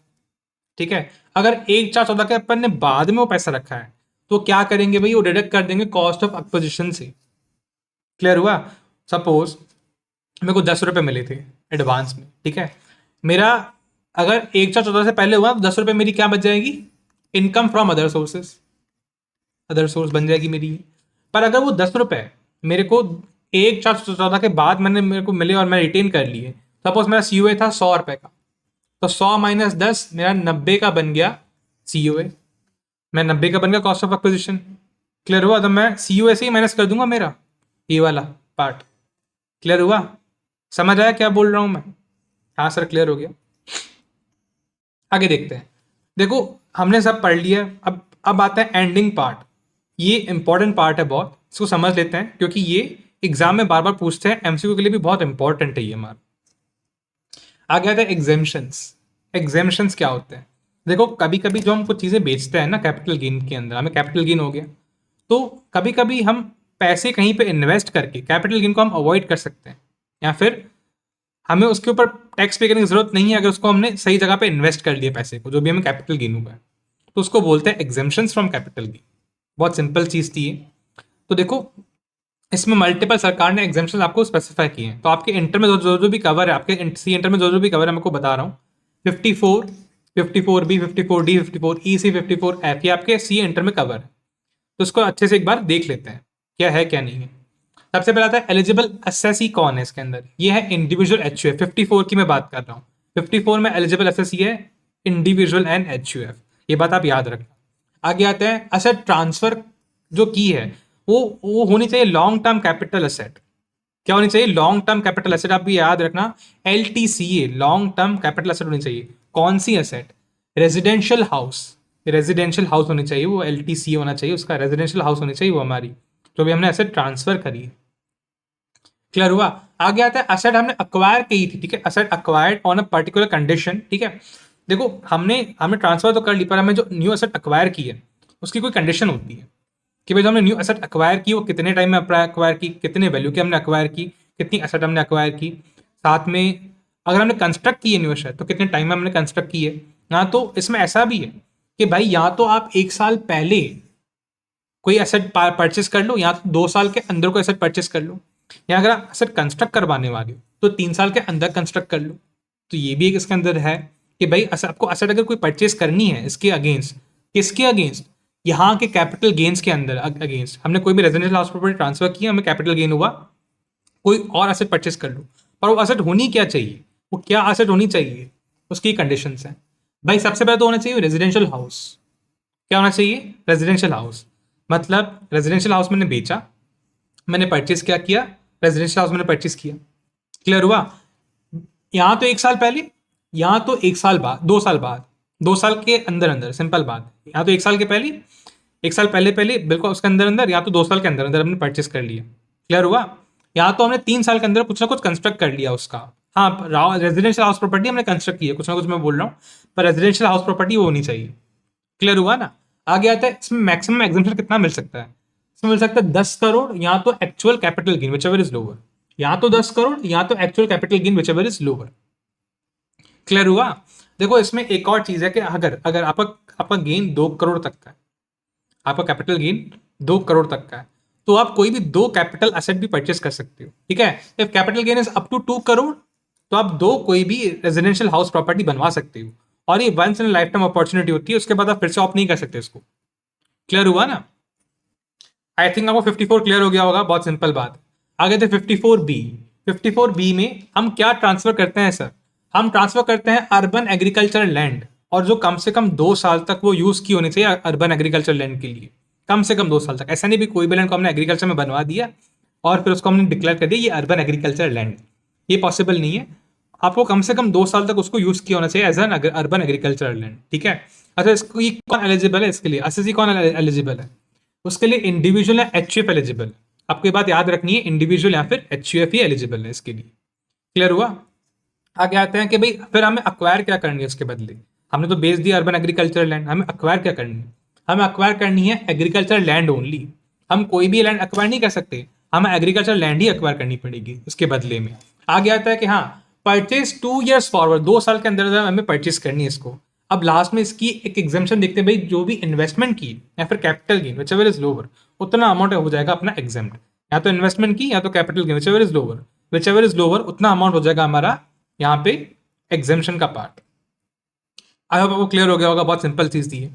ठीक है, अगर 1/4/14 के अपन ने बाद में वो पैसा रखा है, तो क्या करेंगे भाई, वो डिडक्ट कर देंगे कॉस्ट ऑफ एक्विजिशन से। क्लियर हुआ? सपोज मेरे को 10 रुपये मिले थे एडवांस में। ठीक है, मेरा अगर 1/4/14 से पहले हुआ, 10 रुपये मेरी क्या बच जाएगी? Income from other sources, other source बन जाएगी मेरी। पर अगर वो 10 रुपये मेरे को 1/4/14 के बाद मेरे को मिले और मैं रिटेन कर लिए, सपोज मेरा सी था 100 रुपये का, तो 100 माइनस 10 मेरा 90 का बन गया सी मैं 90 का बन गया कॉस्ट ऑफ एक्विजिशन। क्लियर हुआ? तो मैं सी यू ऐसे ही माइनस कर दूंगा मेरा ये वाला पार्ट। क्लियर हुआ? समझ आया क्या बोल रहा हूँ मैं? हाँ सर क्लियर हो गया। आगे देखते हैं। देखो हमने सब पढ़ लिया, अब आता है एंडिंग पार्ट। ये इंपॉर्टेंट पार्ट है बहुत, इसको समझ लेते हैं क्योंकि ये एग्जाम में बार बार पूछते हैं, एमसीक्यू के लिए भी बहुत इंपॉर्टेंट है ये हमारा। आगे आता है एग्जेम्पशंस। एग्जेम्पशंस क्या होते हैं? देखो कभी कभी जो हम कुछ चीज़ें बेचते हैं ना कैपिटल गेन के अंदर, हमें कैपिटल गेन हो गया, तो कभी कभी हम पैसे कहीं पे इन्वेस्ट करके कैपिटल गेन को हम अवॉइड कर सकते हैं, या फिर हमें उसके ऊपर टैक्स पे करने की जरूरत नहीं है अगर उसको हमने सही जगह पे इन्वेस्ट कर लिया पैसे को, जो भी हमें कैपिटल गेन हुआ है, तो उसको बोलते हैं एग्जेम्पशंस फ्रॉम कैपिटल गेन। बहुत सिंपल चीज़ थी ये। तो देखो इसमें मल्टीपल सरकार ने एग्जाम्पशन आपको स्पेसिफाई किए हैं, तो आपके इंटर में जो भी कवर है, आपके सी इंटर में जो भी कवर है, मैं आपको बता रहा हूँ। 54, 54B, 54D, 54E, 54F, ये आपके सी इंटर में कवर है। तो इसको अच्छे से एक बार देख लेते हैं क्या है क्या नहीं है। सबसे पहले आता है एलिजिबल असेसी कौन है इसके अंदर, ये है इंडिविजुअल एच यू एफ। 54 की मैं बात कर रहा हूँ। 54 में एलिजिबल असेसी है individual and H U F, ये बात आप याद रखना। आगे आते हैं असेट ट्रांसफर जो की है, वो होनी चाहिए लॉन्ग टर्म कैपिटल असेट। क्या होनी चाहिए? Long term capital asset. आप भी याद रखना LTCA, long term capital asset होनी चाहिए। कौन सी asset? Residential house. Residential house होनी चाहिए वो, LTCA होना चाहिए उसका, रेजिडेंशियल हाउस होनी चाहिए वो हमारी, जो भी हमने एसेट ट्रांसफर करी है। क्लियर हुआ? आगे आता है असेट हमने अक्वायर की थी, ठीक है, asset acquired on a particular condition, ठीक है। देखो हमने हमने ट्रांसफर तो कर ली, पर हमें जो न्यू एसेट अक्वायर की है उसकी कोई कंडीशन होती है कि भाई जो हमने न्यू एसेट अक्वायर की वो कितने टाइम में अक्वायर की, कितने वैल्यू की हमने अक्वायर की, कितनी एसेट हमने अक्वायर की, साथ में अगर हमने कंस्ट्रक्ट की है न्यू एसेट तो कितने टाइम में हमने कंस्ट्रक्ट की है। ना तो इसमें ऐसा भी है कि भाई या तो आप 1 साल पहले कोई एसेट परचेस कर लो, या तो 2 साल के अंदर कोई एसेट परचेस कर लो, या अगर आप एसेट कंस्ट्रक्ट करवाने वाले हो तो 3 साल के अंदर कंस्ट्रक्ट कर लो। तो ये भी एक इसके अंदर है कि भाई आपको एसेट अगर कोई परचेस करनी है इसके अगेंस्ट, किसके अगेंस्ट? यहाँ के कैपिटल गेन्स के अंदर अगेंस्ट। हमने कोई भी रेजिडेंशियल हाउस प्रॉपर्टी ट्रांसफर किया, हमें कैपिटल गेन हुआ, कोई और एसेट परचेस कर लो, पर वो एसेट होनी क्या चाहिए, वो क्या एसेट होनी चाहिए, उसकी कंडीशंस हैं। भाई सबसे पहले तो होना चाहिए रेजिडेंशियल हाउस। क्या होना चाहिए? Residential house. मतलब रेजिडेंशियल हाउस मैंने बेचा, मैंने परचेस क्या किया? रेजिडेंशियल हाउस मैंने परचेस किया। क्लियर हुआ? यहाँ तो 1 साल पहले, यहाँ तो 1 साल बाद, 2 साल बाद, 2 साल के अंदर अंदर, सिंपल बात। यहाँ तो 1 साल के पहले, 1 साल पहले पहले बिल्कुल उसके अंदर अंदर, या तो 2 साल के अंदर अंदर हमने परचेस कर लिया। क्लियर हुआ? यहाँ तो हमने 3 साल के अंदर कुछ ना कुछ कंस्ट्रक्ट कर लिया उसका। हाँ रेजिडेंशियल हाउस प्रॉपर्टी हमने कंस्ट्रक्ट की है, कुछ ना कुछ मैं बोल रहा हूँ, पर रेजिडेंशियल हाउस प्रॉपर्टी वो होनी चाहिए। क्लियर हुआ ना? आगे आता है इसमें मैक्सिमम एग्जाम्पशन कितना मिल सकता है। इसमें मिल सकता है 10 करोड़, या तो actual capital gain which ever is lower, या तो 10 करोड़ या तो actual capital gain which ever is lower. Clear हुआ? देखो इसमें एक और चीज है कि अगर अगर आपका आपका गेन 2 करोड़ तक का है, आपका कैपिटल गेन 2 करोड़ तक का है, तो आप कोई भी 2 कैपिटल एसेट भी परचेस कर सकते हो, ठीक है। If capital gain is up to 2 crore, तो आप 2 कोई भी रेजिडेंशियल हाउस प्रॉपर्टी बनवा सकते हो, और ये once in lifetime opportunity होती है, उसके बाद आप फिर से ऑप नहीं कर सकते इसको। क्लियर हुआ ना? आई थिंक आपको 54 क्लियर हो गया होगा, बहुत सिंपल बात। आगे थे 54B। 54B में हम क्या ट्रांसफर करते हैं सर? हम ट्रांसफर करते हैं अर्बन एग्रीकल्चर लैंड, और जो कम से कम 2 साल तक वो यूज की होनी चाहिए अर्बन एग्रीकल्चर लैंड के लिए, कम से कम 2 साल तक। ऐसा नहीं भी कोई भी लैंड को हमने एग्रीकल्चर में बनवा दिया और फिर उसको हमने डिक्लेयर कर दिया ये अर्बन एग्रीकल्चर लैंड, ये पॉसिबल नहीं है। आपको कम से कम 2 साल तक उसको यूज किया होना चाहिए as an urban agriculture land, ठीक है। अच्छा इसको ये कौन एलिजिबल है इसके लिए? एसएससी कौन एलिजिबल है? उसके लिए इंडिविजुअल या एचयूएफ एलिजिबल है। आपको ये बात याद रखनी है, इंडिविजुअल या फिर एचयूएफ ही एलिजिबल है इसके लिए। क्लियर हुआ? आगे आते हैं कि भाई फिर हमें अक्वायर क्या करनी है उसके बदले। हमने तो बेच दिया अर्बन एग्रीकल्चर लैंड, हमें अक्वायर क्या करनी है? हमें अक्वायर करनी है एग्रीकल्चर लैंड ओनली। हम कोई भी लैंड अक्वायर नहीं कर सकते, हमें एग्रीकल्चर लैंड ही अक्वायर करनी पड़ेगी इसके बदले में। आगे आता है कि हाँ परचेज 2 years फॉरवर्ड, 2 साल के अंदर हमें परचेज करनी है इसको। अब लास्ट में इसकी एक एग्जाम्पशन देखते हैं, भाई जो भी इन्वेस्टमेंट की या फिर capital gain which ever is lower, उतना अमाउंट हो जाएगा अपना एग्जाम्प्ट। या तो इन्वेस्टमेंट की या तो capital gain which ever is lower, which ever is lower उतना अमाउंट हो जाएगा हमारा यहाँ पे एग्जाम्पशन का पार्ट। आई होप आपको क्लियर हो गया होगा, बहुत सिंपल चीज थी ये।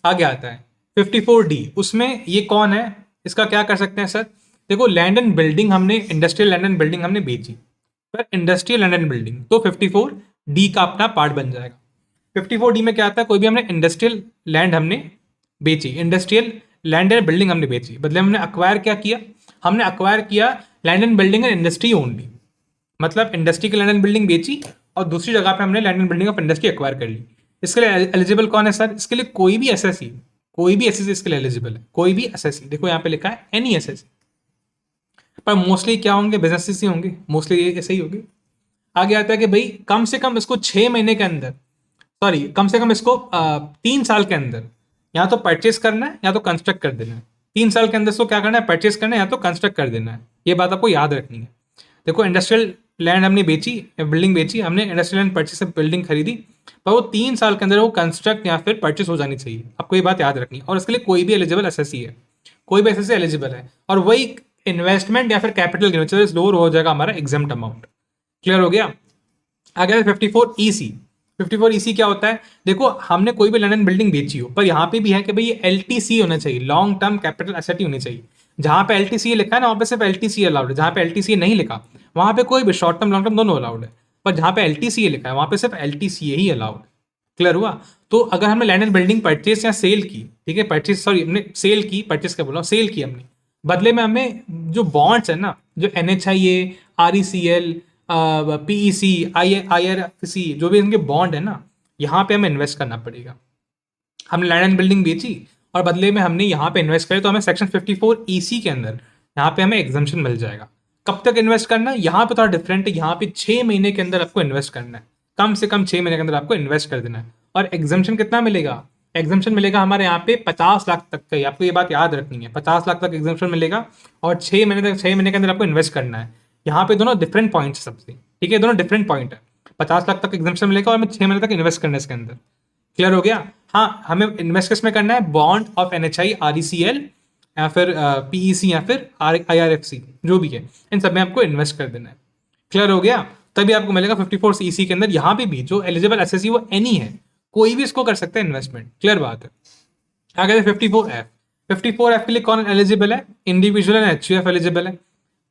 आगे आता है 54D। उसमें ये कौन है, इसका क्या कर सकते हैं सर? देखो लैंड एंड बिल्डिंग हमने, इंडस्ट्रियल लैंड एंड बिल्डिंग हमने बेची, पर इंडस्ट्रियल लैंड एंड बिल्डिंग तो 54D का अपना पार्ट बन जाएगा। 54D में क्या आता है? कोई भी हमने इंडस्ट्रियल लैंड हमने बेची, इंडस्ट्रियल लैंड एंड बिल्डिंग हमने बेची, बदले में हमने अक्वायर क्या किया, हमने अक्वायर किया land and building and industry only, मतलब इंडस्ट्री की लैंड एंड बिल्डिंग बेची और दूसरी जगह पे हमने land and building of industry acquire कर ली। इसके लिए एलिजिबल कौन है सर? इसके लिए कोई भी एसएससी, कोई भी एसएससी इसके लिए एलिजिबल है, कोई भी एसएससी। देखो यहाँ पे लिखा है एनी एसएससी, पर मोस्टली क्या होंगे? बिजनेसेस ही होंगे, मोस्टली ये ऐसे ही होंगे। आगे आता है कि भाई कम से कम इसको 6 महीने के अंदर, सॉरी कम से कम इसको 3 साल के अंदर या तो परचेस करना है या तो कंस्ट्रक्ट कर देना है। 3 साल के अंदर इसको क्या करना है? परचेस करना है या तो कंस्ट्रक्ट कर देना है। ये बात आपको याद रखनी है। देखो इंडस्ट्रियल लैंड हमने बेची, बिल्डिंग बेची, हमने इंडस्ट्रियल लैंड परचेस से बिल्डिंग खरीदी, पर वो 3 साल के अंदर वो कंस्ट्रक्ट या फिर परचेस हो जानी चाहिए। आपको ये बात याद रखनी है। और इसके लिए कोई भी एलिजिबल एसएससी है, कोई भी एसएससी एलिजिबल है। और वही इन्वेस्टमेंट या फिर कैपिटल गेन लोअर हो जाएगा हमारा एग्जाम्प्ट अमाउंट। क्लियर हो गया? आगे 54 EC। 54 EC क्या होता है? देखो हमने कोई भी लैंड एंड बिल्डिंग बेची हो, पर यहाँ पे भी है कि भाई ये LTC होना चाहिए, लॉन्ग टर्म कैपिटल एसेट होनी चाहिए। जहाँ पे LTC लिखा है ना वहाँ पे सिर्फ LTC अलाउड है, जहाँ पे LTC नहीं लिखा वहाँ पे कोई भी शॉर्ट टर्म लॉन्ग टर्म दोनों अलाउड है, पर जहाँ पे LTC लिखा है वहाँ पे सिर्फ LTC ही अलाउड है। क्लियर हुआ? तो अगर हमने लैंड एंड बिल्डिंग परचेस या सेल की, ठीक है, परचेस सॉरी हमने सेल की, परचेस क्या बोल रहा हूँ, सेल की हमने, बदले में हमें जो बॉन्ड्स है ना, जो NHIA, RECL, PEC, IRFC, जो भी इनके बॉन्ड है ना, यहाँ पे हमें इन्वेस्ट करना पड़ेगा। हमने लैंड एंड बिल्डिंग बेची और बदले में हमने यहाँ पे इन्वेस्ट करे तो हमें सेक्शन 54 EC के अंदर यहाँ पे हमें एग्जाम्पशन मिल जाएगा। कब तक इन्वेस्ट करना है? यहाँ पे थोड़ा डिफरेंट है। यहाँ पे 6 महीने के अंदर आपको इन्वेस्ट करना है, कम से कम 6 महीने के अंदर आपको इन्वेस्ट कर देना है। और एग्जाम्पशन कितना मिलेगा? एग्जाम्पशन मिलेगा हमारे यहाँ पे 50 लाख तक का ही। आपको ये बात याद रखनी है, 50 लाख तक एग्जाम्पशन मिलेगा और 6 महीने तक, 6 महीने के अंदर आपको इन्वेस्ट करना है। यहाँ पे दोनों डिफरेंट पॉइंट है सबसे, ठीक है, दोनों डिफरेंट पॉइंट है। 50 लाख तक एग्जाम्पशन मिलेगा और हमें 6 महीने तक इन्वेस्ट करना है इसके अंदर। क्लियर हो गया? हाँ, हमें इन्वेस्ट किस में करना है? बॉन्ड ऑफ NHI, RECL या फिर PEC या फिर IRFC, जो भी है, इन सब में आपको इन्वेस्ट कर देना है। क्लियर हो गया? तभी आपको मिलेगा 54 EC के अंदर। यहाँ पे भी जो एलिजिबल एसएससी वो एनी है, कोई भी इसको कर सकता है इन्वेस्टमेंट। क्लियर बात है? आगे 54F। 54F के लिए कौन एलिजिबल है? इंडिविजुअल एंड HUF एलिजिबल है।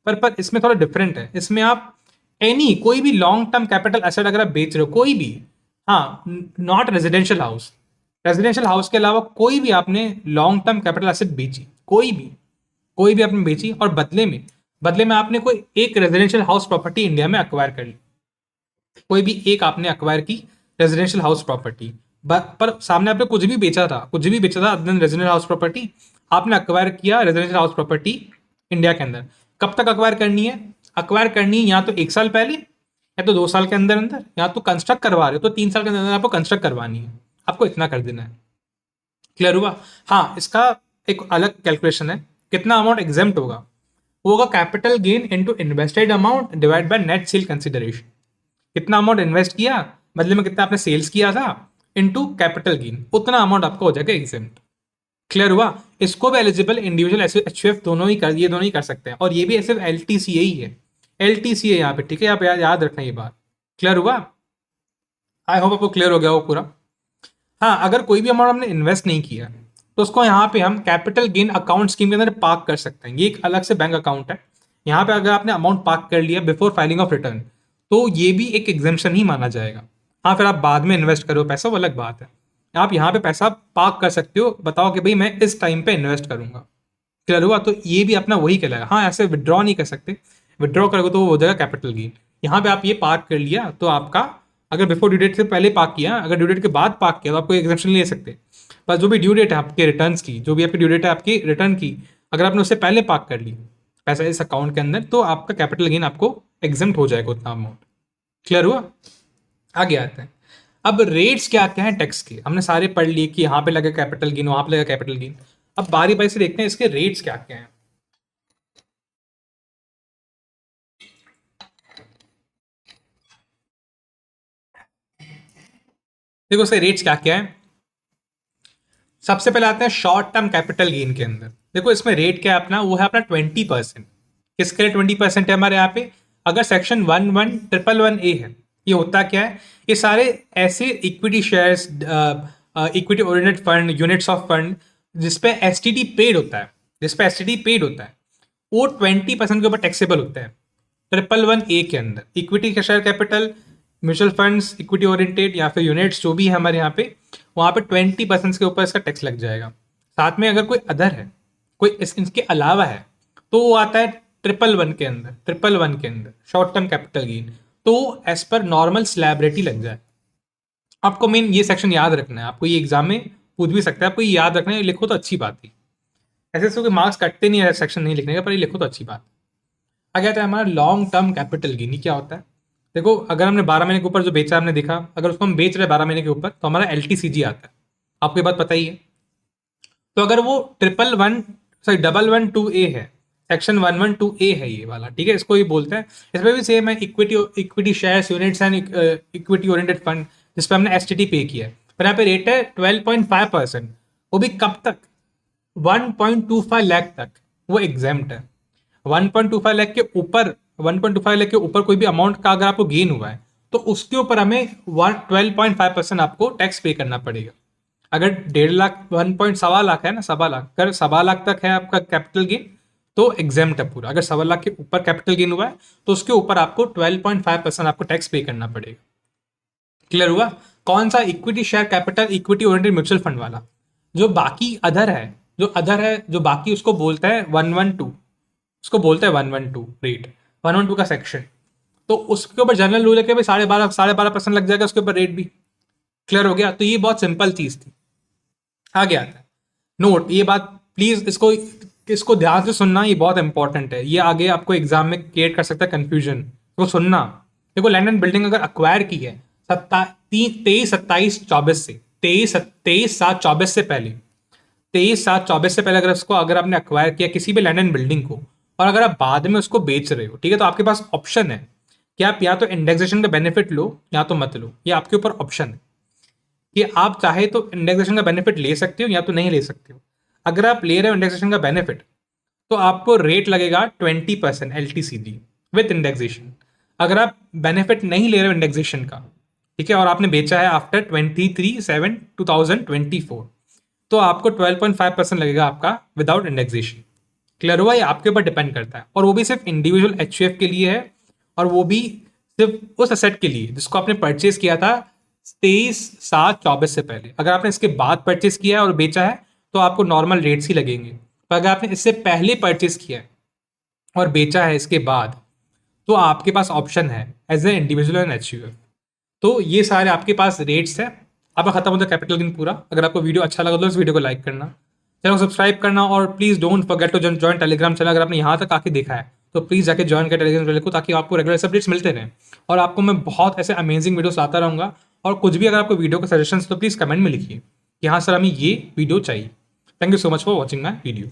पर इसमें थोड़ा डिफरेंट है। इसमें आप एनी कोई भी लॉन्ग टर्म कैपिटल एसेट अगर आप बेच रहे हो, कोई भी, हाँ, not residential house, residential house के अलावा कोई भी आपने लॉन्ग टर्म कैपिटल एसेट बेची, कोई भी आपने बेची और बदले में आपने कोई एक रेजिडेंशियल हाउस प्रॉपर्टी इंडिया में अक्वायर कर ली, कोई भी एक आपने अक्वायर की रेजिडेंशियल हाउस प्रॉपर्टी, पर सामने आपने कुछ भी बेचा था other than residential house property, आपने अक्वायर किया रेजिडेंशियल हाउस प्रॉपर्टी इंडिया के अंदर। कब तक अक्वायर करनी है? अक्वायर करनी है या तो 1 साल पहले या तो 2 साल के अंदर अंदर, या तो कंस्ट्रक्ट करवा रहे हो तो 3 साल के अंदर आपको कंस्ट्रक्ट करवानी है। आपको इतना कर देना है। क्लियर हुआ? हाँ, इसका एक अलग कैलकुलेशन है। कितना अमाउंट एग्जेम्प्ट होगा? वो होगा capital gain into invested amount divide by net sale consideration. कितना अमाउंट इन्वेस्ट किया, बदले में कितना आपने सेल्स किया था, इनटू कैपिटल गेन, उतना अमाउंट आपका हो जाएगा एग्जेम्प्ट। क्लियर हुआ? इसको भी एलिजिबल इंडिविजुअल HUF दोनों ही कर सकते हैं। और ये भी सिर्फ LTCA ही है, LTCA यहाँ पे, ठीक है, आप याद रखना ये बात। क्लियर हुआ? आई होप आपको क्लियर हो गया हो पूरा। हाँ, अगर कोई भी अमाउंट हमने इन्वेस्ट नहीं किया तो उसको यहाँ पे हम कैपिटल गेन अकाउंट स्कीम के अंदर पार्क कर सकते हैं। ये एक अलग से बैंक अकाउंट है। यहाँ पे अगर आपने अमाउंट पार्क कर लिया बिफोर फाइलिंग ऑफ रिटर्न तो ये भी एक एग्जेम्पशन ही माना जाएगा। हाँ, फिर आप बाद में इन्वेस्ट करो पैसा, वो अलग बात है। आप यहाँ पे पैसा पार्क कर सकते हो, बताओ कि भाई मैं इस टाइम पे इन्वेस्ट करूंगा। क्लियर हुआ? तो ये भी अपना वही कहलाएगा। हाँ, ऐसे विड्रॉ नहीं कर सकते, विड्रॉ करोगे तो वो हो जाएगा कैपिटल गेन। यहाँ पे आप ये पार्क कर लिया तो आपका, अगर बिफोर ड्यू डेट से पहले पार्क किया, अगर ड्यू डेट के बाद पार्क किया तो आपको एग्जेम्पशन ले सकते। पर जो भी ड्यू डेट है आपके रिटर्न की, जो भी आपकी ड्यू डेट है आपकी रिटर्न की, अगर आपने उससे पहले पार्क कर ली पैसा इस अकाउंट के अंदर तो आपका कैपिटल गेन आपको एग्जेम्प्ट हो जाएगा उतना अमाउंट। क्लियर हुआ? आगे आते हैं। अब रेट्स क्या क्या हैं टैक्स के, हमने सारे पढ़ लिए कि यहाँ पे लगा कैपिटल गेन, वहां पे लगा कैपिटल गेन। अब बारी बारी से देखते हैं इसके रेट्स क्या क्या हैं। देखो इसके रेट्स क्या क्या है। सबसे पहले आते हैं शॉर्ट टर्म कैपिटल गेन के अंदर। देखो इसमें रेट क्या है अपना, वो है अपना 20%। किसके लिए 20% है हमारे यहाँ पे? अगर सेक्शन 1111A है, ये होता क्या है, ये सारे ऐसे equity shares, equity oriented fund, units of fund जिसपे एसटीडी पेड होता है, वो 20% के ऊपर टैक्सेबल होता है 1111A के अंदर। इक्विटी का share capital, mutual funds, equity oriented या फिर यूनिट्स जो भी है हमारे यहाँ पे, वहाँ पे 20% के ऊपर इसका टैक्स लग जाएगा। साथ में अगर कोई अदर है, कोई इसके अलावा है, तो वो आता है 111 के अंदर, 111 के अंदर शॉर्ट टर्म कैपिटल गेन। तो as per normal slab rate ही लग जाए। आपको मेन ये सेक्शन याद रखना है, आपको ये एग्जाम में पूछ भी सकता है, आपको ये याद रखना है, लिखो तो अच्छी बात है। ऐसे कोई मार्क्स कटते नहीं है सेक्शन नहीं लिखने का, पर ये लिखो तो अच्छी बात। आगे आता है हमारा लॉन्ग टर्म कैपिटल गेन। क्या होता है? देखो, अगर हमने 12 महीने के ऊपर जो बेचा, हमने देखा, अगर उसको हम बेच रहे हैं 12 महीने के ऊपर, तो हमारा LTCG आता है। आपको ये बात पता ही है। तो अगर वो 1112A है, सेक्शन 112A है ये वाला, ठीक है, इसको ये बोलते हैं। इसमें भी सेम है, equity shares, units and equity oriented fund, जिस पर हमने STT पे किया है। पर यहाँ पे रेट है 12.5%। वो भी कब तक? 1.25 लाख तक वो एग्जाम्प्ट है। 1.25 लाख के ऊपर, 1.25 लाख के ऊपर कोई भी अमाउंट का अगर आपको गेन हुआ है, तो उसके ऊपर हमें 12.5% आपको टैक्स पे करना पड़ेगा। अगर 1.5 लाख, 1.1 लाख है ना, 1.25 लाख, अगर 1.25 लाख तक है आपका कैपिटल गेन, तो एग्जाम्प्ट है पूरा। अगर 1.25 लाख के ऊपर कैपिटल गेन हुआ है, तो उसके ऊपर आपको 12.5% आपको टैक्स पे करना पड़ेगा। क्लियर हुआ? कौन सा? Equity share capital, equity oriented mutual fund वाला। जो बाकी अदर है, जो बाकी, उसको बोलता है 112, उसको बोलते हैं 112 रेट, 112 का सेक्शन। तो उसके ऊपर जनरल रूल है कि भाई 12.5% लग जाएगा उसके ऊपर रेट भी। क्लियर हो गया? तो ये बहुत सिंपल चीज थी। आगे आता है नोट, ये बात प्लीज इसको ध्यान से सुनना, ये बहुत इंपॉर्टेंट है। ये आगे आपको एग्जाम में क्रिएट कर सकता है कंफ्यूजन, तो सुनना। देखो, लैंड एंड बिल्डिंग अगर अक्वायर की है 23/27/24 से, 23/7/24 से पहले, 23/7/24 से पहले अगर आपने अक्वायर किया किसी भी लैंड एंड बिल्डिंग को, और अगर आप बाद में उसको बेच रहे हो, ठीक है, तो आपके पास ऑप्शन है कि आप या तो इंडेक्सेशन का बेनिफिट लो या तो मत लो। ये आपके ऊपर ऑप्शन है कि आप चाहे तो इंडेक्सेशन का बेनिफिट ले सकते हो या तो नहीं ले सकते हो। अगर आप ले रहे हो इंडेक्सेशन का बेनिफिट, तो आपको रेट लगेगा 20% LTCG विथ इंडेक्सेशन। अगर आप बेनिफिट नहीं ले रहे हो इंडेक्सेशन का, ठीक है, और आपने बेचा है आफ्टर 23/7/2024, तो आपको 12.5% लगेगा आपका विदाउट इंडेक्सेशन। क्लियर हुआ? ये आपके ऊपर डिपेंड करता है, और वो भी सिर्फ इंडिविजुअल HUF के लिए है, और वो भी सिर्फ उस असेट के लिए जिसको आपने परचेज किया था 23/7/24 से पहले। अगर आपने इसके बाद परचेज किया है और बेचा है, तो आपको नॉर्मल रेट्स ही लगेंगे। पर अगर आपने इससे पहले परचेज किया है और बेचा है इसके बाद, तो आपके पास ऑप्शन है as a individual and HUF। तो ये सारे आपके पास रेट्स है। आपका खत्म होता है कैपिटल गेन पूरा। अगर आपको वीडियो अच्छा लगा तो इस वीडियो को लाइक करना, चैनल को सब्सक्राइब करना, और please don't forget to join Telegram channel. अगर आपने यहाँ तक आके देखा है, तो प्लीज़ जाके ज्वाइन कर टेलीग्राम चैनल को, ताकि आपको रेगुलर अपडेट्स मिलते रहें, और आपको मैं बहुत ऐसे अमेजिंग वीडियोस लाता रहूँगा। और कुछ भी अगर आपको वीडियो का सजेशन, तो प्लीज़ कमेंट में लिखिए कि हाँ सर, हमें ये वीडियो चाहिए। Thank you so much for watching my video.